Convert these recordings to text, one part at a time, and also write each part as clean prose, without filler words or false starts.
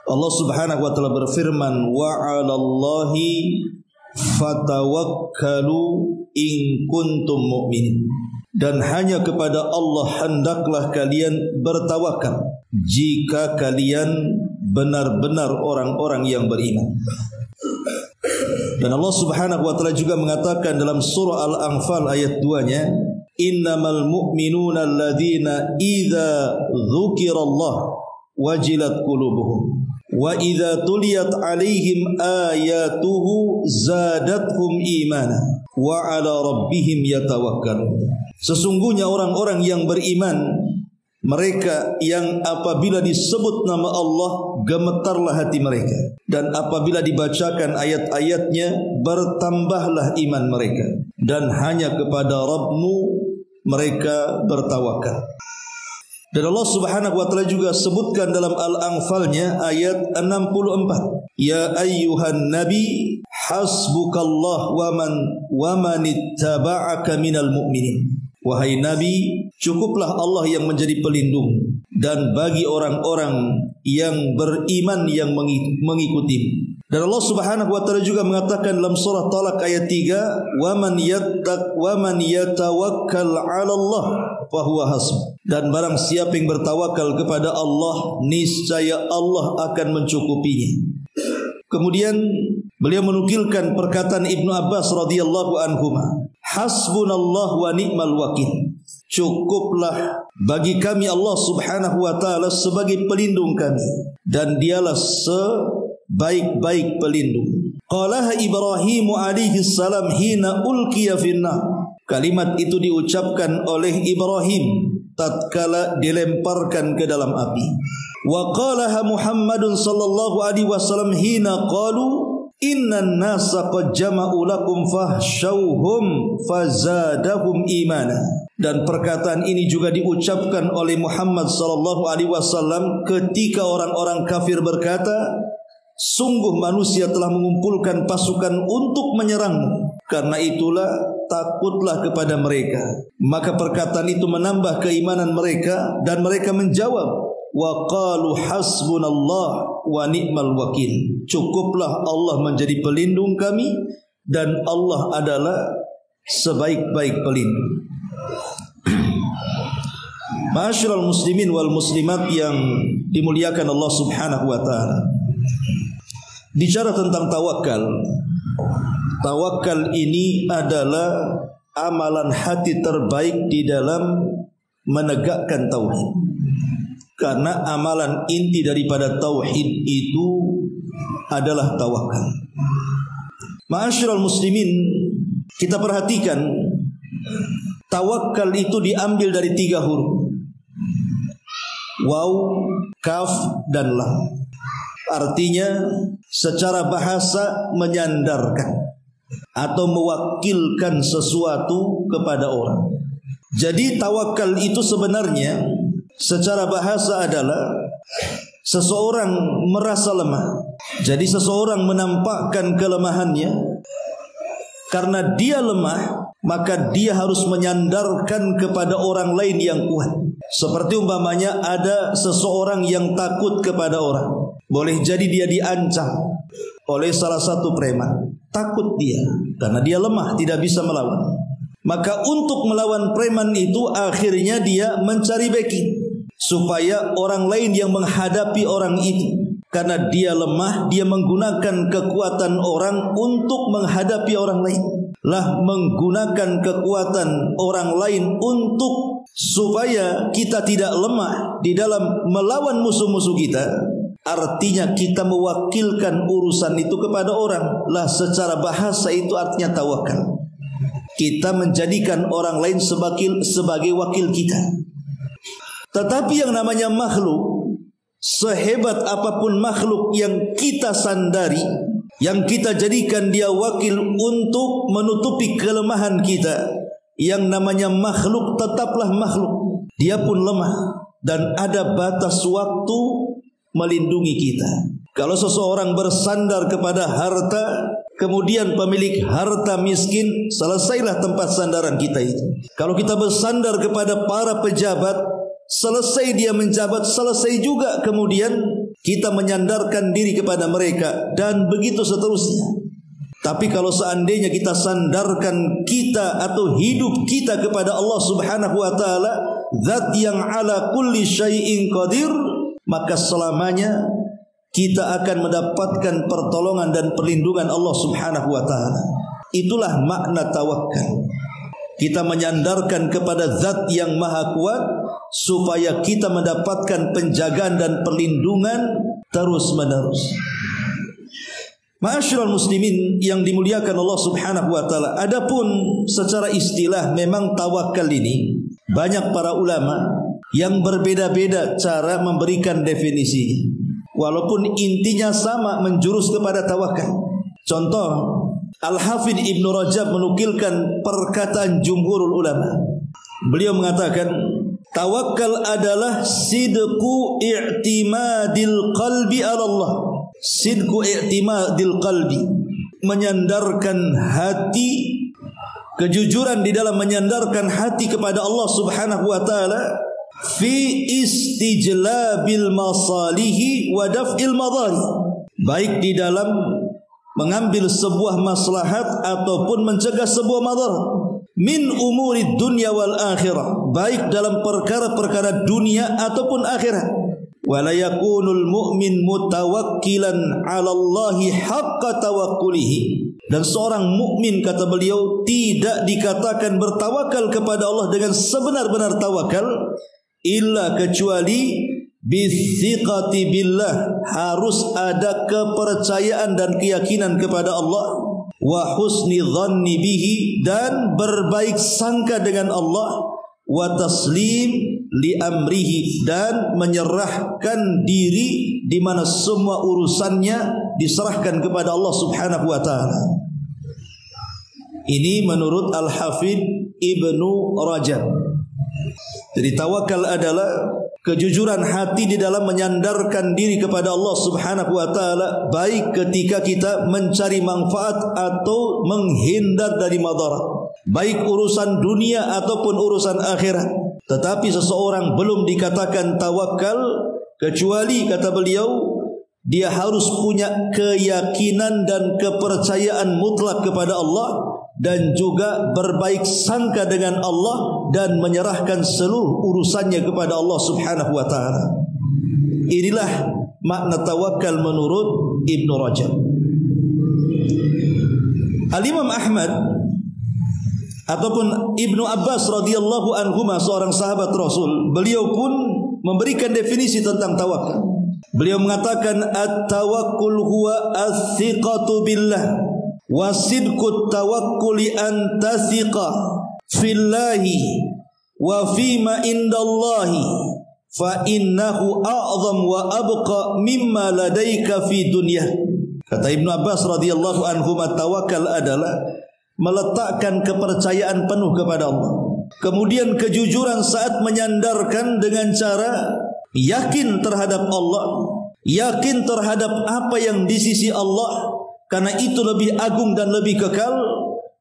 Allah Subhanahu wa taala berfirman, wa 'alallahi fatawakkalu in kuntum mu'minin. Dan hanya kepada Allah hendaklah kalian bertawakal jika kalian benar-benar orang-orang yang beriman. Dan Allah Subhanahu wa taala juga mengatakan dalam surah Al-Anfal ayat 2-nya, innamal mu'minuna alladzina idza dzukirallah wajilat qulubuhum wa idza tuliyat 'alaihim ayatuhu zadatuhum imana wa 'ala rabbihim yatawakkalun. Sesungguhnya orang-orang yang beriman, mereka yang apabila disebut nama Allah gemetarlah hati mereka, dan apabila dibacakan ayat-ayatnya bertambahlah iman mereka, dan hanya kepada Rabbmu mereka bertawakal. Dan Allah Subhanahu wa taala juga sebutkan dalam Al-Anfalnya ayat 64, ya ayyuhan nabi hasbukallah wa man ittaba'aka minal mu'minin. Wahai Nabi, cukuplah Allah yang menjadi pelindung, dan bagi orang-orang yang beriman yang mengikutimu. Dan Allah Subhanahu wa taala juga mengatakan dalam surah Talaq ayat 3, wa man yatawakkal 'ala Allah fa huwa hasbuh. Dan barang siapa yang bertawakal kepada Allah, niscaya Allah akan mencukupinya. Kemudian beliau menukilkan perkataan Ibnu Abbas radhiyallahu anhuma, hasbunallah wa ni'mal wakil. Cukuplah bagi kami Allah Subhanahu wa taala sebagai pelindung kami, dan dialah sebaik-baik pelindung. Qalaha Ibrahim alaihi salam hina ulqiya finnar. Kalimat itu diucapkan oleh Ibrahim tatkala dilemparkan ke dalam api. Wa qalaha Muhammadun sallallahu alaihi wasallam hina qalu innan nasa qad jama'u lakum fahsyauhum fazadahum imana. Dan perkataan ini juga diucapkan oleh Muhammad sallallahu alaihi wasallam ketika orang-orang kafir berkata, sungguh manusia telah mengumpulkan pasukan untuk menyerangmu, karena itulah takutlah kepada mereka. Maka perkataan itu menambah keimanan mereka, dan mereka menjawab, wa qalu hasbunallah wa ni'mal wakil. Cukuplah Allah menjadi pelindung kami, dan Allah adalah sebaik-baik pelindung. Ma'asyiral muslimin wal muslimat yang dimuliakan Allah Subhanahu wa taala. Bicara tentang tawakal, tawakal ini adalah amalan hati terbaik di dalam menegakkan tauhid. Karena amalan inti daripada tauhid itu adalah tawakal. Ma'asyiral muslimin, kita perhatikan tawakal itu diambil dari 3 huruf, waw, kaf, dan lam. Artinya secara bahasa menyandarkan atau mewakilkan sesuatu kepada orang. Jadi tawakal itu sebenarnya secara bahasa adalah seseorang merasa lemah. Jadi seseorang menampakkan kelemahannya. Karena dia lemah, maka dia harus menyandarkan kepada orang lain yang kuat. Seperti umpamanya ada seseorang yang takut kepada orang. Boleh jadi dia diancam oleh salah satu preman. Takut dia karena dia lemah, tidak bisa melawan. Maka untuk melawan preman itu akhirnya dia mencari backing supaya orang lain yang menghadapi orang itu. Karena dia lemah, dia menggunakan kekuatan orang untuk menghadapi orang lain. Lah menggunakan kekuatan orang lain untuk supaya kita tidak lemah di dalam melawan musuh-musuh kita. Artinya kita mewakilkan urusan itu kepada orang. Lah secara bahasa itu artinya tawakal. Kita menjadikan orang lain sebagai wakil kita. Tetapi yang namanya makhluk, sehebat apapun makhluk yang kita sandari, yang kita jadikan dia wakil untuk menutupi kelemahan kita, yang namanya makhluk tetaplah makhluk. Dia pun lemah dan ada batas waktu melindungi kita. Kalau seseorang bersandar kepada harta, kemudian pemilik harta miskin, selesailah tempat sandaran kita itu. Kalau kita bersandar kepada para pejabat, selesai dia menjabat, selesai juga kemudian kita menyandarkan diri kepada mereka, dan begitu seterusnya. Tapi kalau seandainya kita sandarkan kita atau hidup kita kepada Allah Subhanahu wa taala, zat yang ala kulli syai'in qadir, maka selamanya kita akan mendapatkan pertolongan dan perlindungan Allah Subhanahu wa taala. Itulah makna tawakal. Kita menyandarkan kepada zat yang maha kuat supaya kita mendapatkan penjagaan dan perlindungan terus-menerus. Ma'asyiral muslimin yang dimuliakan Allah Subhanahu wa taala, adapun secara istilah memang tawakal ini banyak para ulama yang berbeda-beda cara memberikan definisi. Walaupun intinya sama, menjurus kepada tawakal. Contoh, Al-Hafidh Ibn Rajab menukilkan perkataan jumhurul ulama. Beliau mengatakan, tawakal adalah sidqu i'timadil qalbi ala Allah. Sidqu i'timadil qalbi, menyandarkan hati, kejujuran di dalam menyandarkan hati kepada Allah Subhanahu wa taala, fi istijlabil masalihi wa daf'il madari, baik di dalam mengambil sebuah maslahat ataupun mencegah sebuah madarat, min umuri dunya wal akhirah, baik dalam perkara-perkara dunia ataupun akhirat. Wala yakunul mu'min mutawakkilan 'ala Allahi haqqa tawakkulihi, dan seorang mukmin, kata beliau, tidak dikatakan bertawakal kepada Allah dengan sebenar-benar tawakal, illa kecuali bithiqati billah, harus ada kepercayaan dan keyakinan kepada Allah, wa husni dhanni bihi, dan berbaik sangka dengan Allah, wa taslim li amrihi, dan menyerahkan diri di mana semua urusannya diserahkan kepada Allah Subhanahu wa taala. Ini menurut Al-Hafidh Ibnu Rajab. Jadi tawakal adalah kejujuran hati di dalam menyandarkan diri kepada Allah Subhanahu wa taala, baik ketika kita mencari manfaat atau menghindar dari madarat, baik urusan dunia ataupun urusan akhirat. Tetapi seseorang belum dikatakan tawakal kecuali, kata beliau, dia harus punya keyakinan dan kepercayaan mutlak kepada Allah, dan juga berbaik sangka dengan Allah, dan menyerahkan seluruh urusannya kepada Allah Subhanahu wa taala. Inilah makna tawakal menurut Ibn Rajab. Al-Imam Ahmad ataupun Ibnu Abbas radhiyallahu anhuma, seorang sahabat Rasul, beliau pun memberikan definisi tentang tawakal. Beliau mengatakan, at-tawakkul huwa as-thiqatu billah wa sidqut tawakkuli an tathiqa fillahi wa fima indallahi fa innahu a'zam wa abqa mimma ladaika fi dunya. Kata Ibnu Abbas radhiyallahu anhu, tawakal adalah meletakkan kepercayaan penuh kepada Allah, kemudian kejujuran saat menyandarkan dengan cara yakin terhadap Allah, yakin terhadap apa yang di sisi Allah, karena itu lebih agung dan lebih kekal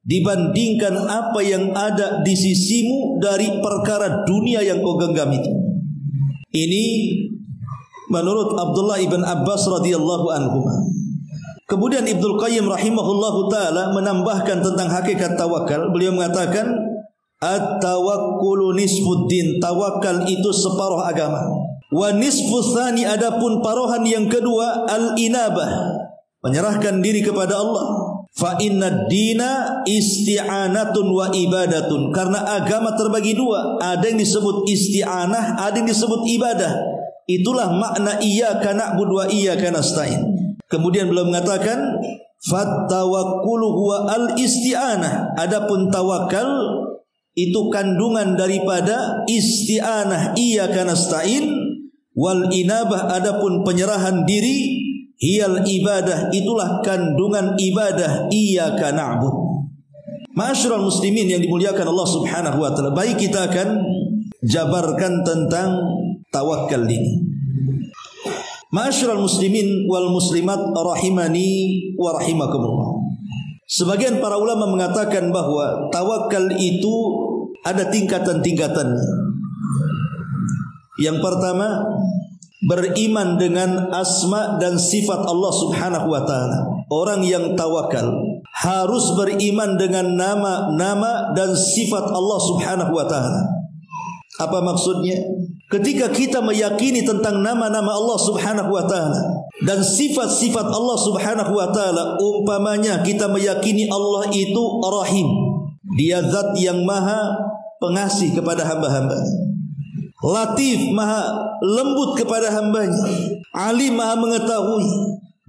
dibandingkan apa yang ada di sisimu dari perkara dunia yang kau genggam itu. Ini menurut Abdullah ibn Abbas radhiyallahu anhu. Kemudian Ibnul Qayyim rahimahullahu taala menambahkan tentang hakikat tawakal. Beliau mengatakan, at-tawakkulu nisfuddin, tawakal itu separuh agama. Wa nisfu tsani, adapun paruhan yang kedua, al-inabah, menyerahkan diri kepada Allah. Fa inna dina isti'anatun wa ibadatun, karena agama terbagi dua, ada yang disebut isti'anah, ada yang disebut ibadah. Itulah makna iyyaka na'budu wa iyyaka nasta'in. Kemudian beliau mengatakan, fattawakkulu huwa al-isti'anah, adapun tawakal itu kandungan daripada isti'anah iyyaka nasta'in, wal inabah, adapun penyerahan diri, hiyal ibadah, itulah kandungan ibadah iyyaka na'bud. Ma'asyiral muslimin yang dimuliakan Allah Subhanahu wa taala, baik kita akan jabarkan tentang tawakal ini. Ma'asyiral muslimin wal muslimat rahimani wa rahimakumullah. Sebagian para ulama mengatakan bahwa tawakal itu ada tingkatan-tingkatannya. Yang pertama, beriman dengan asma dan sifat Allah Subhanahu wa taala. Orang yang tawakal harus beriman dengan nama-nama dan sifat Allah Subhanahu wa taala. Apa maksudnya? Ketika kita meyakini tentang nama-nama Allah Subhanahu wa taala dan sifat-sifat Allah Subhanahu wa taala, umpamanya kita meyakini Allah itu Rahim. Dia zat yang maha pengasih kepada hamba-hambanya. Latif, maha lembut kepada hambanya. Alim, maha mengetahui.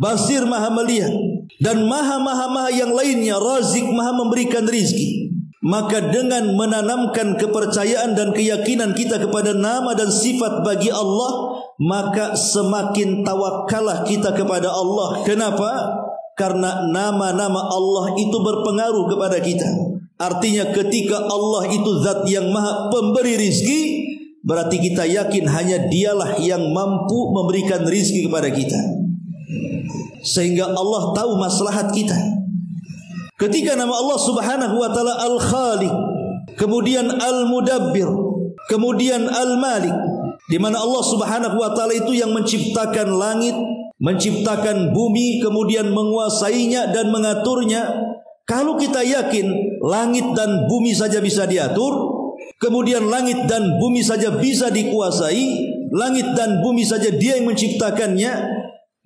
Basir, maha melihat. Dan maha yang lainnya. Razik, maha memberikan rizki. Maka dengan menanamkan kepercayaan dan keyakinan kita kepada nama dan sifat bagi Allah, maka semakin tawakallah kita kepada Allah. Kenapa? Karena nama-nama Allah itu berpengaruh kepada kita. Artinya ketika Allah itu zat yang maha pemberi rizki, berarti kita yakin hanya dialah yang mampu memberikan rizki kepada kita. Sehingga Allah tahu maslahat kita. Ketika nama Allah Subhanahu wa taala Al-Khaliq, kemudian Al-Mudabbir, kemudian Al-Malik, di mana Allah Subhanahu wa taala itu yang menciptakan langit, menciptakan bumi, kemudian menguasainya dan mengaturnya. Kalau kita yakin langit dan bumi saja bisa diatur, kemudian langit dan bumi saja bisa dikuasai, langit dan bumi saja Dia yang menciptakannya,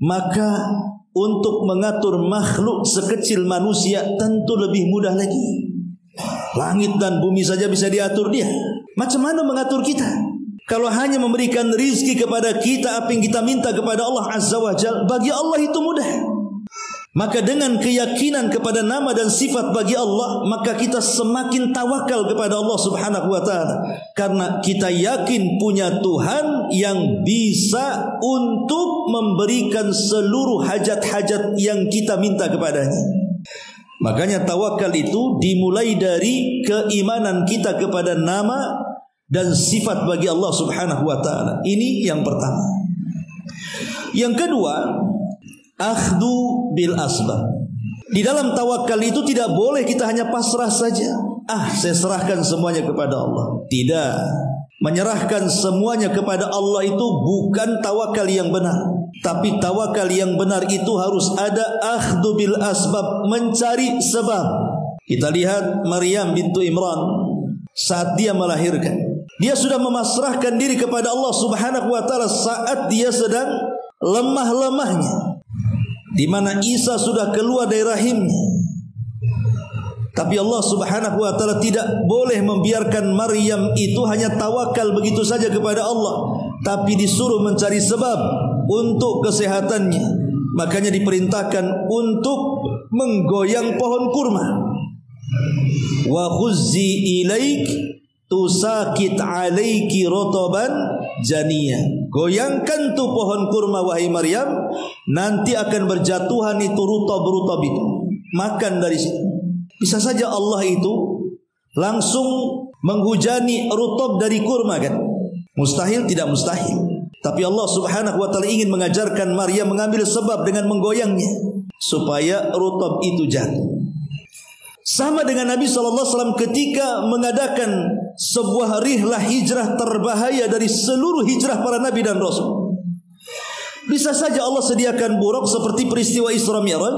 maka untuk mengatur makhluk sekecil manusia tentu lebih mudah lagi. Langit dan bumi saja bisa diatur Dia. Macam mana mengatur kita? Kalau hanya memberikan rizki kepada kita, apa yang kita minta kepada Allah Azza wa Jalla, bagi Allah itu mudah. Maka dengan keyakinan kepada nama dan sifat bagi Allah, maka kita semakin tawakal kepada Allah Subhanahu wa taala, karena kita yakin punya Tuhan yang bisa untuk memberikan seluruh hajat-hajat yang kita minta kepadanya. Makanya tawakal itu dimulai dari keimanan kita kepada nama dan sifat bagi Allah Subhanahu wa taala. Ini yang pertama. Yang kedua, akhdu bil asbab. Di dalam tawakal itu tidak boleh kita hanya pasrah saja. Saya serahkan semuanya kepada Allah. Tidak. Menyerahkan semuanya kepada Allah itu bukan tawakal yang benar. Tapi tawakal yang benar itu harus ada akhdu bil asbab, mencari sebab. Kita lihat Maryam bintu Imran saat dia melahirkan. Dia sudah memasrahkan diri kepada Allah Subhanahu wa taala saat dia sedang lemah-lemahnya, di mana Isa sudah keluar dari rahimnya. Tapi Allah Subhanahu wa taala tidak boleh membiarkan Maryam itu hanya tawakal begitu saja kepada Allah, tapi disuruh mencari sebab untuk kesehatannya. Makanya diperintahkan untuk menggoyang pohon kurma. Wa khuzzi ilaik tusakit alaiki rotoban janiya. Goyangkan tuh pohon kurma wahai Maryam, nanti akan berjatuhan itu rutab-rutab itu. Makan dari situ. Bisa saja Allah itu langsung menghujani rutab dari kurma kan? Mustahil? Tidak mustahil. Tapi Allah Subhanahu wa taala ingin mengajarkan Maryam mengambil sebab dengan menggoyangnya supaya rutab itu jatuh. Sama dengan Nabi SAW ketika mengadakan sebuah rihlah hijrah terbahaya dari seluruh hijrah para Nabi dan Rasul. Bisa saja Allah sediakan buruk seperti peristiwa Isra Mi'raj,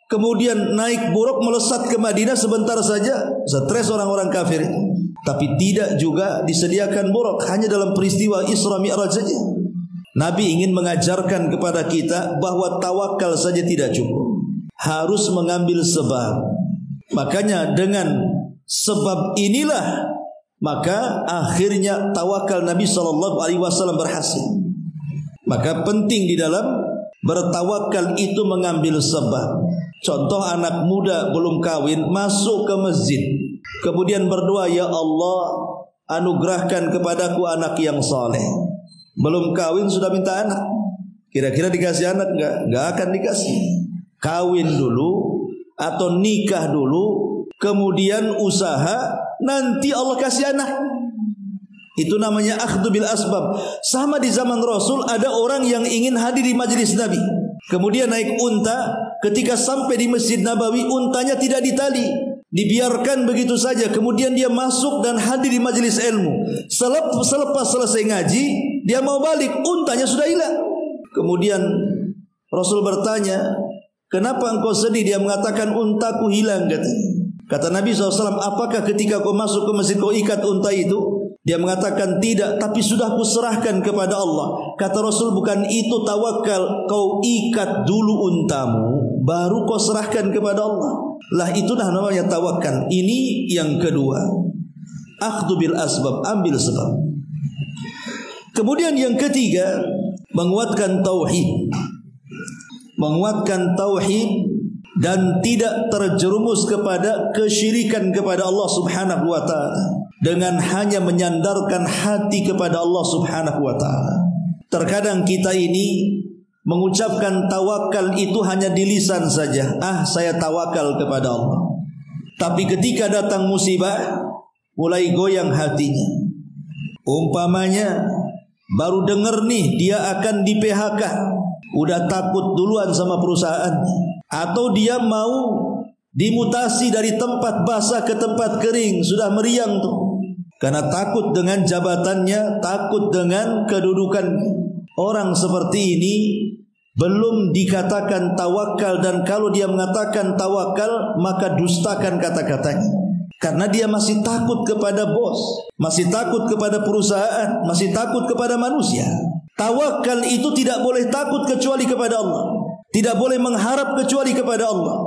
kemudian naik buruk melesat ke Madinah sebentar saja, stres orang-orang kafir. Tapi tidak juga disediakan buruk hanya dalam peristiwa Isra Mi'raj saja. Nabi ingin mengajarkan kepada kita bahwa tawakal saja tidak cukup, harus mengambil sebab. Makanya dengan sebab inilah maka akhirnya tawakal Nabi SAW berhasil. Maka penting di dalam bertawakal itu mengambil sebab. Contoh anak muda belum kawin masuk ke masjid, kemudian berdoa, ya Allah anugerahkan kepadaku anak yang soleh. Belum kawin sudah minta anak. Kira-kira dikasih anak enggak? Enggak akan dikasih. Kawin dulu atau nikah dulu, kemudian usaha, nanti Allah kasih anak. Itu namanya akhdhu bil asbab. Sama di zaman Rasul ada orang yang ingin hadir di majelis Nabi. Kemudian naik unta, ketika sampai di Masjid Nabawi untanya tidak ditali, dibiarkan begitu saja. Kemudian dia masuk dan hadir di majelis ilmu. Selepas selesai ngaji, dia mau balik, untanya sudah hilang. Kemudian Rasul bertanya, kenapa engkau sedih? Dia mengatakan, untaku hilang, katanya. Kata Nabi SAW, apakah ketika kau masuk ke masjid kau ikat unta itu? Dia mengatakan, tidak, tapi sudah kuserahkan kepada Allah. Kata Rasul, bukan itu tawakal, kau ikat dulu untamu, baru kau serahkan kepada Allah. Lah itulah namanya tawakal. Ini yang kedua, akhdhu bil asbab, ambil sebab. Kemudian yang ketiga, menguatkan tauhid. Menguatkan tauhid dan tidak terjerumus kepada kesyirikan kepada Allah Subhanahu wa taala dengan hanya menyandarkan hati kepada Allah Subhanahu wa taala. Terkadang kita ini mengucapkan tawakal itu hanya di lisan saja. Saya tawakal kepada Allah. Tapi ketika datang musibah, mulai goyang hatinya. Umpamanya baru dengar nih dia akan di PHK, udah takut duluan sama perusahaannya. Atau dia mau dimutasi dari tempat basah ke tempat kering, sudah meriang tuh. Karena takut dengan jabatannya, takut dengan kedudukannya. Orang seperti ini belum dikatakan tawakal, dan kalau dia mengatakan tawakal maka dustakan kata-katanya. Karena dia masih takut kepada bos, masih takut kepada perusahaan, masih takut kepada manusia. Tawakal itu tidak boleh takut kecuali kepada Allah. Tidak boleh mengharap kecuali kepada Allah.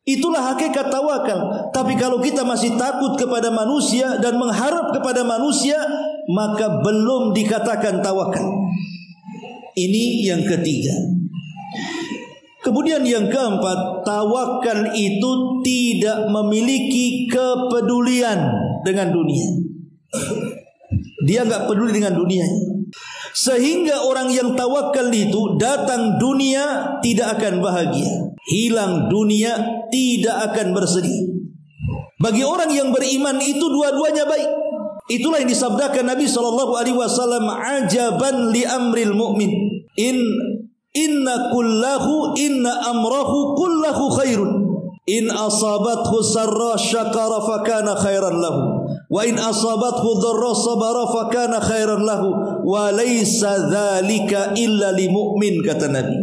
Itulah hakikat tawakal. Tapi kalau kita masih takut kepada manusia dan mengharap kepada manusia, maka belum dikatakan tawakal. Ini yang ketiga. Kemudian yang keempat, tawakal itu tidak memiliki kepedulian dengan dunia. Dia enggak peduli dengan dunia. Sehingga orang yang tawakal itu datang dunia tidak akan bahagia, hilang dunia tidak akan bersedih. Bagi orang yang beriman itu dua-duanya baik. Itulah yang disabdakan Nabi SAW, ajaban li amril mu'min, inna amrahu kullahu khairun, in asabathu sarra syakara fakana khairan lahu, wa in asabathu dharra sabara fakana khairan lahu, wa laysa dzalika illa li mu'min, kata Nabi.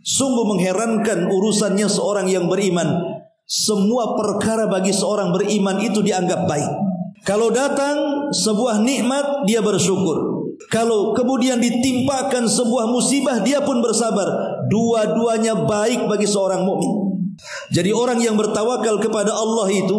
Sungguh mengherankan urusannya seorang yang beriman. Semua perkara bagi seorang beriman itu dianggap baik. Kalau datang sebuah nikmat, dia bersyukur. Kalau kemudian ditimpakan sebuah musibah, dia pun bersabar. Dua-duanya baik bagi seorang mukmin. Jadi orang yang bertawakal kepada Allah itu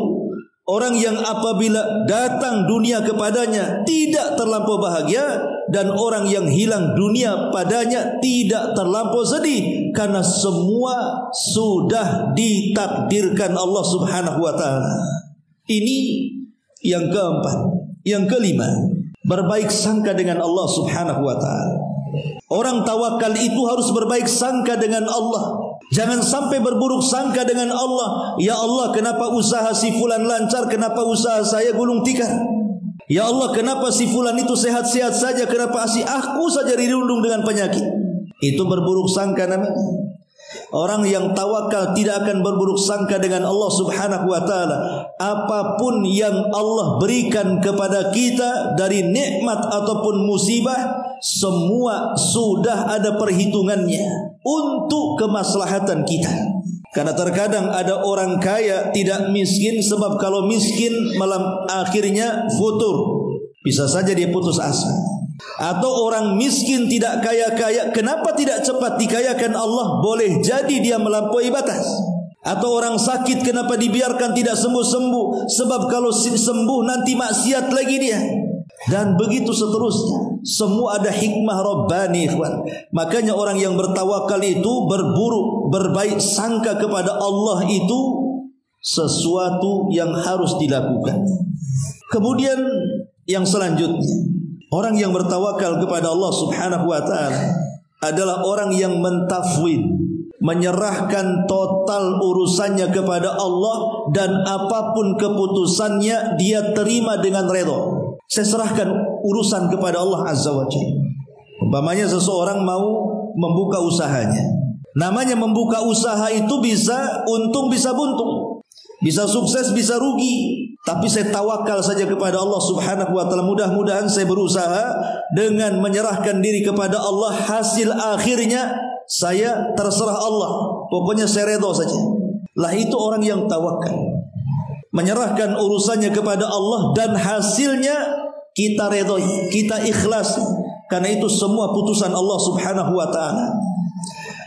orang yang apabila datang dunia kepadanya tidak terlampau bahagia, dan orang yang hilang dunia padanya tidak terlampau sedih, karena semua sudah ditakdirkan Allah Subhanahu wa taala. Ini yang keempat. Yang kelima, berbaik sangka dengan Allah Subhanahu wa taala. Orang tawakal itu harus berbaik sangka dengan Allah. Jangan sampai berburuk sangka dengan Allah. Ya Allah, kenapa usaha si fulan lancar, kenapa usaha saya gulung tikar? Ya Allah, kenapa si fulan itu sehat-sehat saja, kenapa si aku saja dirundung dengan penyakit? Itu berburuk sangka namanya. Orang yang tawakal tidak akan berburuk sangka dengan Allah Subhanahu wa taala. Apapun yang Allah berikan kepada kita dari nikmat ataupun musibah, semua sudah ada perhitungannya untuk kemaslahatan kita. Karena terkadang ada orang kaya tidak miskin, sebab kalau miskin malam akhirnya futur, bisa saja dia putus asa. Atau orang miskin tidak kaya-kaya, kenapa tidak cepat dikayakan Allah? Boleh jadi dia melampaui batas. Atau orang sakit, kenapa dibiarkan tidak sembuh-sembuh? Sebab kalau sembuh nanti maksiat lagi dia. Dan begitu seterusnya. Semua ada hikmah Rabbani, ikhwan. Makanya orang yang bertawakal itu berbaik sangka kepada Allah itu sesuatu yang harus dilakukan. Kemudian yang selanjutnya, orang yang bertawakal kepada Allah Subhanahu wa taala adalah orang yang mentafwid, menyerahkan total urusannya kepada Allah, dan apapun keputusannya dia terima dengan redha. Saya serahkan urusan kepada Allah Azza wa Jalla. Umpamanya seseorang mau membuka usahanya. Namanya membuka usaha itu bisa untung bisa buntung, bisa sukses bisa rugi. Tapi saya tawakal saja kepada Allah Subhanahu wa taala. Mudah-mudahan saya berusaha dengan menyerahkan diri kepada Allah, hasil akhirnya saya terserah Allah. Pokoknya saya redha saja. Lah itu orang yang tawakal. Menyerahkan urusannya kepada Allah dan hasilnya kita redha, kita ikhlas. Karena itu semua putusan Allah Subhanahu wa taala.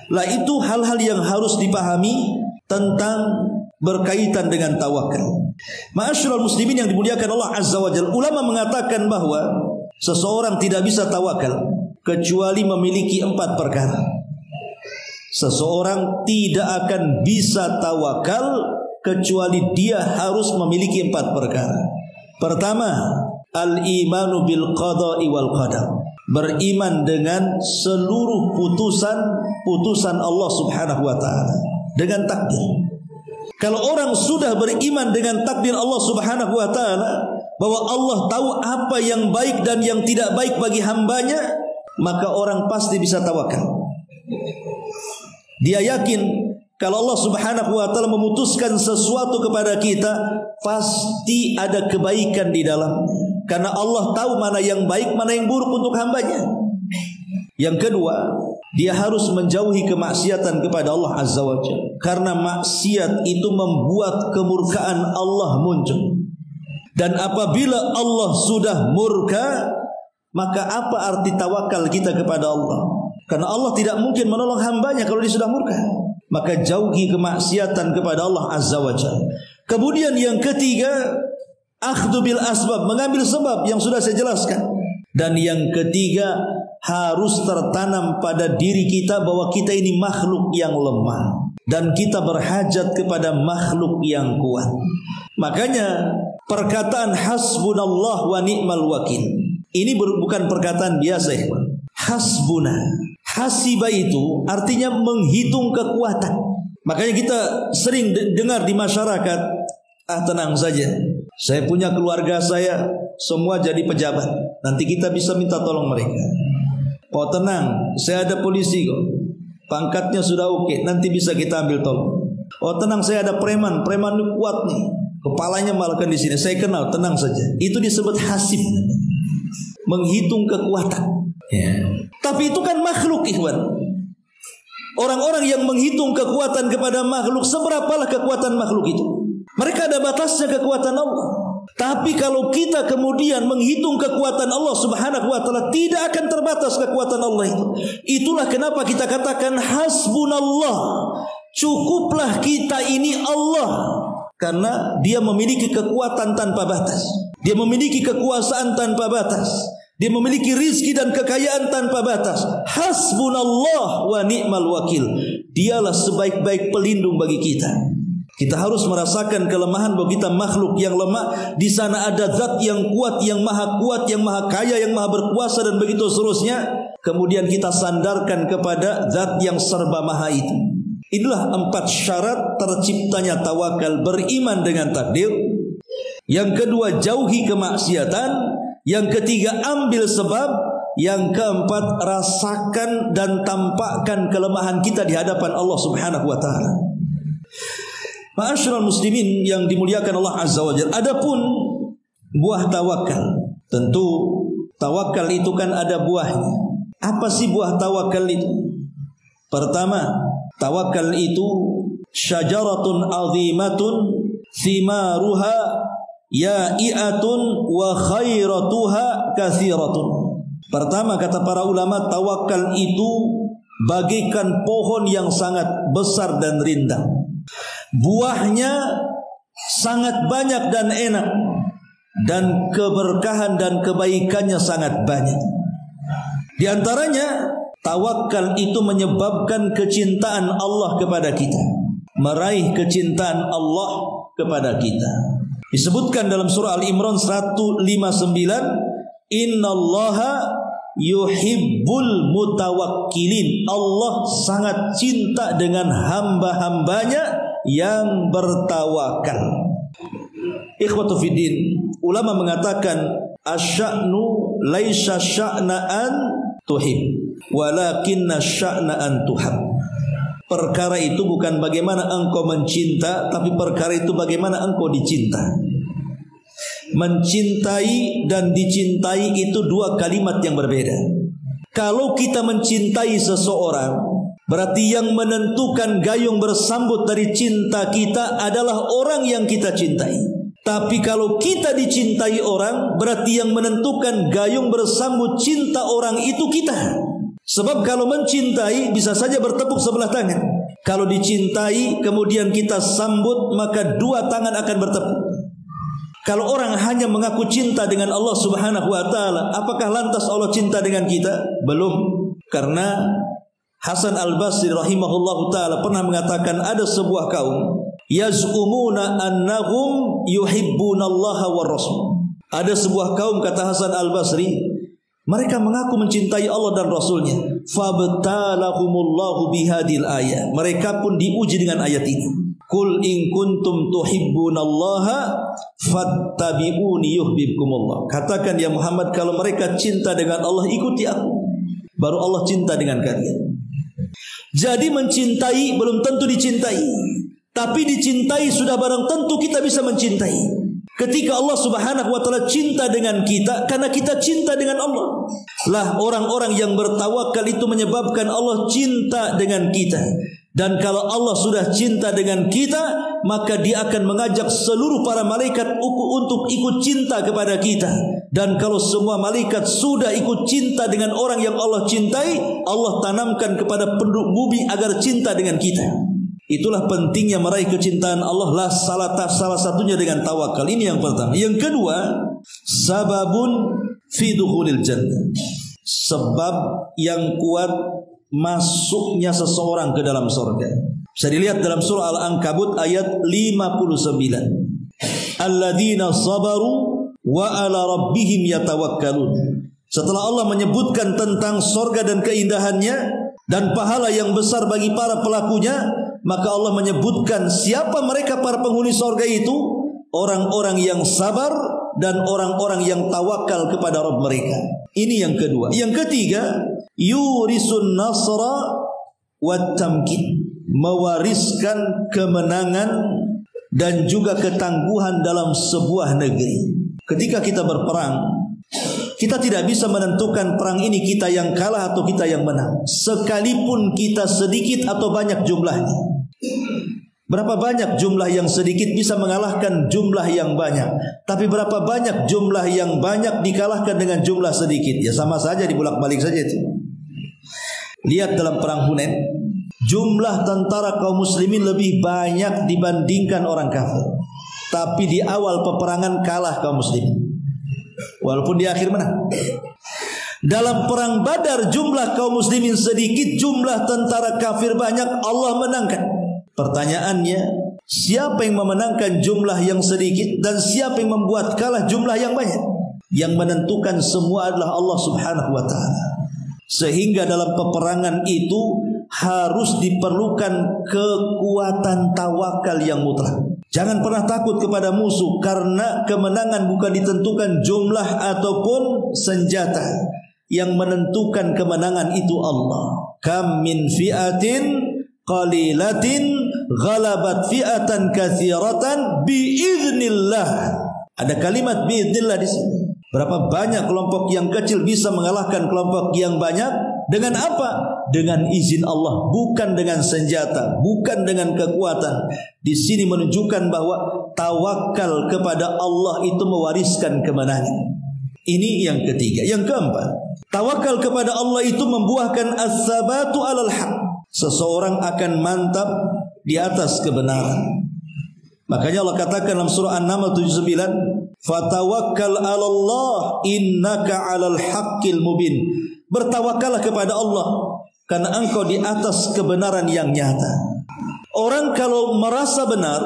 Lah itu hal-hal yang harus dipahami tentang berkaitan dengan tawakal. Ma'asyiral muslimin yang dimuliakan Allah Azza wa Jalla, ulama mengatakan bahwa seseorang tidak bisa tawakal kecuali memiliki 4 perkara. Seseorang tidak akan bisa tawakal kecuali dia harus memiliki 4 perkara. Pertama, al-imanu bil qada'i wal qadar. Beriman dengan seluruh putusan Allah Subhanahu wa taala, dengan takdir. Kalau orang sudah beriman dengan takdir Allah Subhanahu wa taala, bahwa Allah tahu apa yang baik dan yang tidak baik bagi hambanya, maka orang pasti bisa tawakal. Dia yakin kalau Allah Subhanahu wa taala memutuskan sesuatu kepada kita, pasti ada kebaikan di dalam. Karena Allah tahu mana yang baik, mana yang buruk untuk hambanya. Yang kedua, dia harus menjauhi kemaksiatan kepada Allah Azza wa Jalla. Karena maksiat itu membuat kemurkaan Allah muncul. Dan apabila Allah sudah murka, maka apa arti tawakal kita kepada Allah? Karena Allah tidak mungkin menolong hambanya kalau dia sudah murka. Maka jauhi kemaksiatan kepada Allah Azza wa Jalla. Kemudian yang ketiga, akhdhu bil asbab, mengambil sebab yang sudah saya jelaskan. Dan yang ketiga, harus tertanam pada diri kita bahwa kita ini makhluk yang lemah dan kita berhajat kepada makhluk yang kuat. Makanya perkataan hasbunallah wa ni'mal wakil ini bukan perkataan biasa, ya. Hasbuna, hasiba itu artinya menghitung kekuatan. Makanya kita sering dengar di masyarakat, tenang saja, saya punya keluarga saya semua jadi pejabat, nanti kita bisa minta tolong mereka. Oh tenang, saya ada polisi kok, pangkatnya sudah oke, nanti bisa kita ambil tolong. Oh tenang, saya ada preman ini kuat nih, kepalanya malahkan di sini, saya kenal, tenang saja. Itu disebut hasib, menghitung kekuatan. Ya. Tapi itu kan makhluk, ikhwan. Orang-orang yang menghitung kekuatan kepada makhluk, seberapalah kekuatan makhluk itu? Mereka ada batasnya kekuatan Allah. Tapi kalau kita kemudian menghitung kekuatan Allah Subhanahu wa taala, tidak akan terbatas kekuatan Allah itu. Itulah kenapa kita katakan hasbunallah. Cukuplah kita ini Allah. Karena dia memiliki kekuatan tanpa batas. Dia memiliki kekuasaan tanpa batas. Dia memiliki rizki dan kekayaan tanpa batas. Hasbunallah wa ni'mal wakil. Dialah sebaik-baik pelindung bagi kita. Kita harus merasakan kelemahan bahwa kita makhluk yang lemah. Di sana ada zat yang kuat, yang maha kaya, yang maha berkuasa dan begitu seterusnya. Kemudian kita sandarkan kepada zat yang serba maha itu. Inilah 4 syarat terciptanya tawakal. Beriman dengan takdir. Yang kedua, jauhi kemaksiatan. Yang ketiga, ambil sebab. Yang keempat, rasakan dan tampakkan kelemahan kita di hadapan Allah Subhanahu wa taala. Ma'asyiral muslimin yang dimuliakan Allah Azza wa Jalla. Adapun buah tawakal, tentu tawakal itu kan ada buahnya. Apa sih buah tawakal itu? Pertama, tawakal itu syajaratun azimatun thimaruha ya'iatun wa khairatuha kathiratun. Pertama, kata para ulama, tawakal itu bagaikan pohon yang sangat besar dan rindang. Buahnya sangat banyak dan enak, dan keberkahan dan kebaikannya sangat banyak. Di antaranya, tawakal itu menyebabkan kecintaan Allah kepada kita, meraih kecintaan Allah kepada kita. Disebutkan dalam surah Al-Imran 159, innallaha yuhibbul mutawakkilin. Allah sangat cinta dengan hamba-hambanya yang bertawakal. Ikhwatu fiddin, ulama mengatakan asya'nu laisa sya'na'an tuhib, walakinna sya'na'an tuhab. Perkara itu bukan bagaimana engkau mencinta, tapi perkara itu bagaimana engkau dicinta. Mencintai dan dicintai itu dua kalimat yang berbeda. Kalau kita mencintai seseorang, berarti yang menentukan gayung bersambut dari cinta kita adalah orang yang kita cintai. Tapi kalau kita dicintai orang, berarti yang menentukan gayung bersambut cinta orang itu kita. Sebab kalau mencintai bisa saja bertepuk sebelah tangan. Kalau dicintai kemudian kita sambut, maka dua tangan akan bertepuk. Kalau orang hanya mengaku cinta dengan Allah Subhanahu wa taala, apakah lantas Allah cinta dengan kita? Belum. Karena Hasan Al-Basri rahimahullahu taala pernah mengatakan ada sebuah kaum yaz'umuna annahum yuhibbunallaha wa rasul. Ada sebuah kaum, kata Hasan Al-Basri, mereka mengaku mencintai Allah dan Rasulnya. Fabtalahumullahu bihadil ayat. Mereka pun diuji dengan ayat ini. Qul in kuntum tuhibbunallaha fattabi'uni yuhibbukumullah. Katakan ya Muhammad, kalau mereka cinta dengan Allah, ikuti aku, baru Allah cinta dengan kalian. Jadi mencintai belum tentu dicintai, tapi dicintai sudah barang tentu kita bisa mencintai. Ketika Allah Subhanahu wa taala cinta dengan kita, karena kita cinta dengan Allah. Lah orang-orang yang bertawakal itu menyebabkan Allah cinta dengan kita. Dan kalau Allah sudah cinta dengan kita, maka Dia akan mengajak seluruh para malaikat untuk ikut cinta kepada kita. Dan kalau semua malaikat sudah ikut cinta dengan orang yang Allah cintai, Allah tanamkan kepada penduduk bumi agar cinta dengan kita. Itulah pentingnya meraih kecintaan Allah. Lah salah satunya dengan tawakal. Ini yang pertama. Yang kedua, sababun fi dukhulil jannah. Sebab yang kuat masuknya seseorang ke dalam surga. Bisa dilihat dalam surah Al-Ankabut ayat 59. Alladzina sabaru wa ala rabbihim yatawakkalun. Setelah Allah menyebutkan tentang surga dan keindahannya dan pahala yang besar bagi para pelakunya, maka Allah menyebutkan siapa mereka para penghuni surga itu, orang-orang yang sabar dan orang-orang yang tawakal kepada Rabb mereka. Ini yang kedua. Yang ketiga, yurisun nasra wat tamkin, mewariskan kemenangan dan juga ketangguhan dalam sebuah negeri. Ketika kita berperang, kita tidak bisa menentukan perang ini kita yang kalah atau kita yang menang, sekalipun kita sedikit atau banyak jumlahnya. Berapa banyak jumlah yang sedikit bisa mengalahkan jumlah yang banyak, tapi berapa banyak jumlah yang banyak dikalahkan dengan jumlah sedikit? Ya sama saja, dibolak-balik saja itu. Lihat dalam perang Hunain, jumlah tentara kaum muslimin lebih banyak dibandingkan orang kafir, tapi di awal peperangan kalah kaum muslimin, walaupun di akhir menang. Dalam perang Badar jumlah kaum muslimin sedikit, jumlah tentara kafir banyak, Allah menangkan. Pertanyaannya, siapa yang memenangkan jumlah yang sedikit dan siapa yang membuat kalah jumlah yang banyak? Yang menentukan semua adalah Allah Subhanahu wa taala. Sehingga dalam peperangan itu harus diperlukan kekuatan tawakal yang mutlak. Jangan pernah takut kepada musuh, karena kemenangan bukan ditentukan jumlah ataupun senjata. Yang menentukan kemenangan itu Allah. Kam min fi'atin qalilatin ghalabat fi'atan katsiratan biiznillah. Ada kalimat biiznillah di sini. Berapa banyak kelompok yang kecil bisa mengalahkan kelompok yang banyak? Dengan apa? Dengan izin Allah, bukan dengan senjata, bukan dengan kekuatan. Di sini menunjukkan bahwa tawakal kepada Allah itu mewariskan kemenangan. Ini yang ketiga. Yang keempat, tawakal kepada Allah itu membuahkan as-sabatu 'alal haq. Seseorang akan mantap di atas kebenaran. Makanya Allah katakan dalam surah An-Naml 79, "Fatawakkal 'alallah innaka 'alal haqqil mubin." Bertawakallah kepada Allah karena engkau di atas kebenaran yang nyata. Orang kalau merasa benar,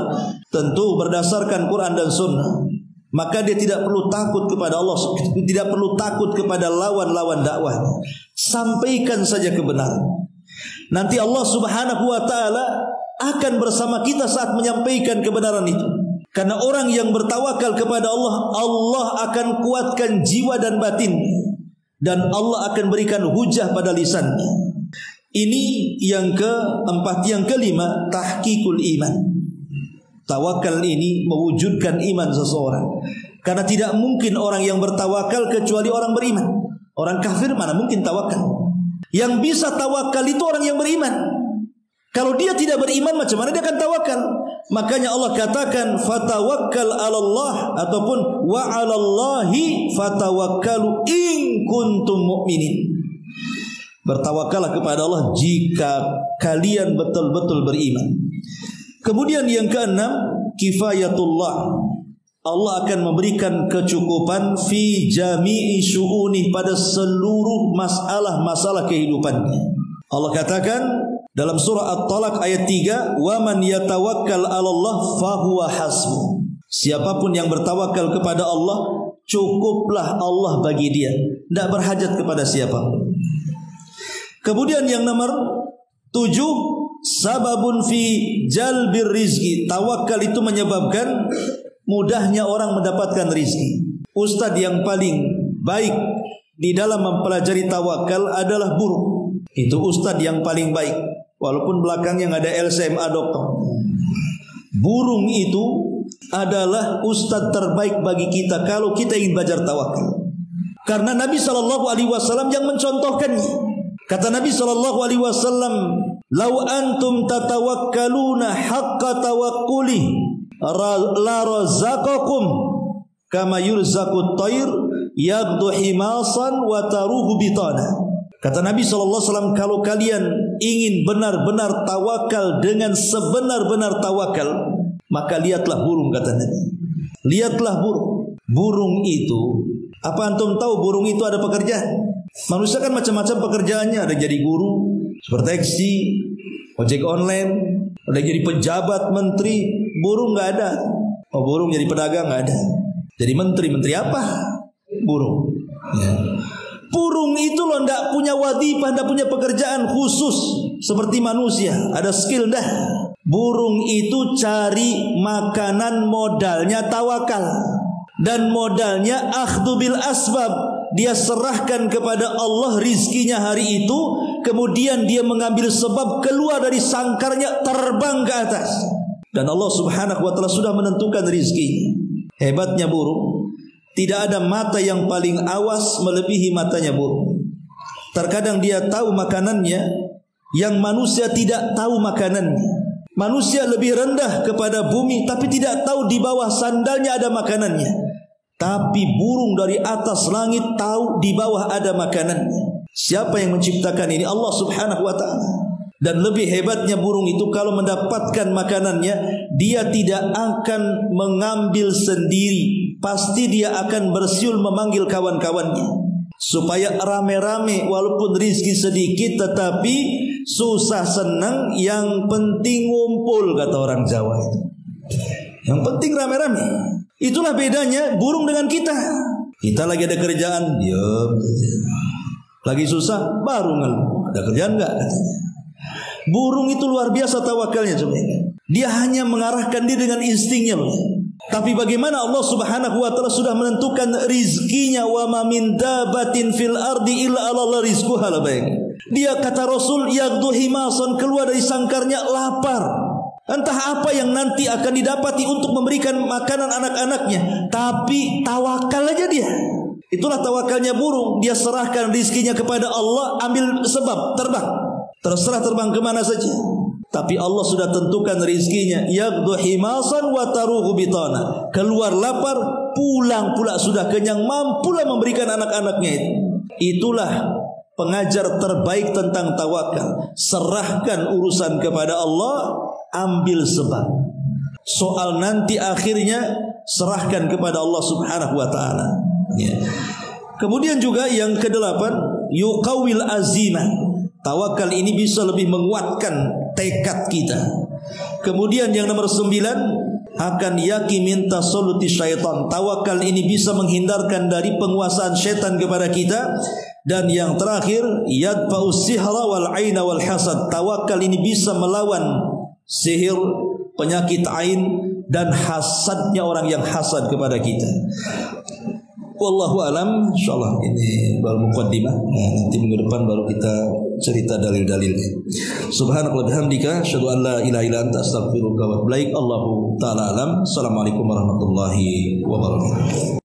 tentu berdasarkan Quran dan Sunnah, maka dia tidak perlu takut kepada Allah, tidak perlu takut kepada lawan-lawan dakwahnya. Sampaikan saja kebenaran. Nanti Allah Subhanahu wa taala akan bersama kita saat menyampaikan kebenaran itu. Karena orang yang bertawakal kepada Allah, Allah akan kuatkan jiwa dan batin. dan Allah akan berikan hujah pada lisannya. Ini yang keempat. Yang kelima, tahqiqul iman. Tawakal ini mewujudkan iman seseorang. Karena tidak mungkin orang yang bertawakal kecuali orang beriman. Orang kafir mana mungkin tawakal. Yang bisa tawakal itu orang yang beriman. Kalau dia tidak beriman, macam mana dia akan tawakal? Makanya Allah katakan fatawakkal 'alallah ataupun wa 'alallahi fatawakkalu in kuntum mu'minin. Bertawakallah kepada Allah jika kalian betul-betul beriman. Kemudian yang keenam, kifayatullah. Allah akan memberikan kecukupan fi jami'i syu'uni, pada seluruh masalah-masalah kehidupannya. Allah katakan dalam surah At-Talaq ayat 3, "Wa man yatawakkal 'alallah fahuwa hasbuh." Siapapun yang bertawakal kepada Allah, cukuplah Allah bagi dia, tidak berhajat kepada siapapun. Kemudian yang nomor 7, sababun fi jalbir rizki. Tawakal itu menyebabkan mudahnya orang mendapatkan rizki. Ustadz yang paling baik di dalam mempelajari tawakal adalah burung. Itu ustadz yang paling baik, walaupun belakangnya ada LCMA dokter. Burung itu adalah ustadz terbaik bagi kita kalau kita ingin belajar tawakal. Karena Nabi SAW yang mencontohkannya. Kata Nabi SAW, "Lau antum tatawakkaluna haqqa tawakkuli la razaqakum kama yurzaqut tayr yaghdu himasan wa taruhu bitana." Kata Nabi SAW, kalau kalian ingin benar-benar tawakal dengan sebenar-benar tawakal, maka lihatlah burung, kata Nabi. Lihatlah burung. Burung itu, apa antum tahu burung itu ada pekerjaan? Manusia kan macam-macam pekerjaannya. Ada jadi guru, supertaksi, ojek online, ada jadi pejabat, menteri. Burung nggak ada. Oh, burung jadi pedagang nggak ada. Jadi menteri apa? Burung. Ya. Burung itu loh nggak punya wadifah, nggak punya pekerjaan khusus seperti manusia. Ada skill dah. Burung itu cari makanan, modalnya tawakal, dan modalnya akhdhu bil asbab. Dia serahkan kepada Allah rizkinya hari itu, kemudian dia mengambil sebab, keluar dari sangkarnya, terbang ke atas, dan Allah Subhanahu wa ta'ala sudah menentukan rizkinya. Hebatnya burung, tidak ada mata yang paling awas melebihi matanya burung. Terkadang dia tahu makanannya yang manusia tidak tahu makanannya. Manusia lebih rendah kepada bumi, tapi tidak tahu di bawah sandalnya ada makanannya. Tapi burung dari atas langit tahu di bawah ada makanannya. Siapa yang menciptakan ini? Allah Subhanahu wa ta'ala. Dan lebih hebatnya burung itu, kalau mendapatkan makanannya, dia tidak akan mengambil sendiri. Pasti dia akan bersiul memanggil kawan-kawannya, supaya rame-rame, walaupun rizki sedikit tetapi susah senang, yang penting ngumpul, kata orang Jawa itu. Yang penting rame-rame. Itulah bedanya burung dengan kita. Kita lagi ada kerjaan, diam saja. Lagi susah, baru ngeluh. Ada kerjaan enggak, katanya. Burung itu luar biasa tawakalnya, coba. Dia hanya mengarahkan diri dengan instingnya loh. Tapi bagaimana Allah Subhanahu wa ta'ala sudah menentukan rizkinya, wa ma min dabatin fil ardi illa 'alallahi rizquha. Dia, kata Rasul, yaghdu himasan, keluar dari sangkarnya lapar. Entah apa yang nanti akan didapati untuk memberikan makanan anak-anaknya, tapi tawakal aja dia. Itulah tawakalnya burung. Dia serahkan rizkinya kepada Allah, ambil sebab, terbang. Terserah terbang kemana saja. Tapi Allah sudah tentukan rizkinya. Yaghdu himasan wa taruhu bitana. Keluar lapar, pulang pula sudah kenyang, mampulah memberikan anak-anaknya itu. Itulah pengajar terbaik tentang tawakal. Serahkan urusan kepada Allah, ambil sebab. Soal nanti akhirnya serahkan kepada Allah Subhanahu wa ta'ala. Ya. Kemudian juga yang kedelapan, yuqawil azimah. Tawakal ini bisa lebih menguatkan tekad kita. Kemudian yang nomor 9, akan yaki minta soluti syaitan. Tawakal ini bisa menghindarkan dari penguasaan syaitan kepada kita. Dan yang terakhir, yadfa'u sihra wal aina wal hasad. Tawakal ini bisa melawan sihir, penyakit ain, dan hasadnya orang yang hasad kepada kita. Wallahu alam. Insyaallah ini baru muqaddimah. Nanti minggu depan baru kita cerita dalil-dalilnya. Subhanallah bihamdika asyhadu an la ilaha illa anta astaghfiruka wa atubu ilaik. Allahu taala alam. Assalamualaikum warahmatullahi wabarakatuh.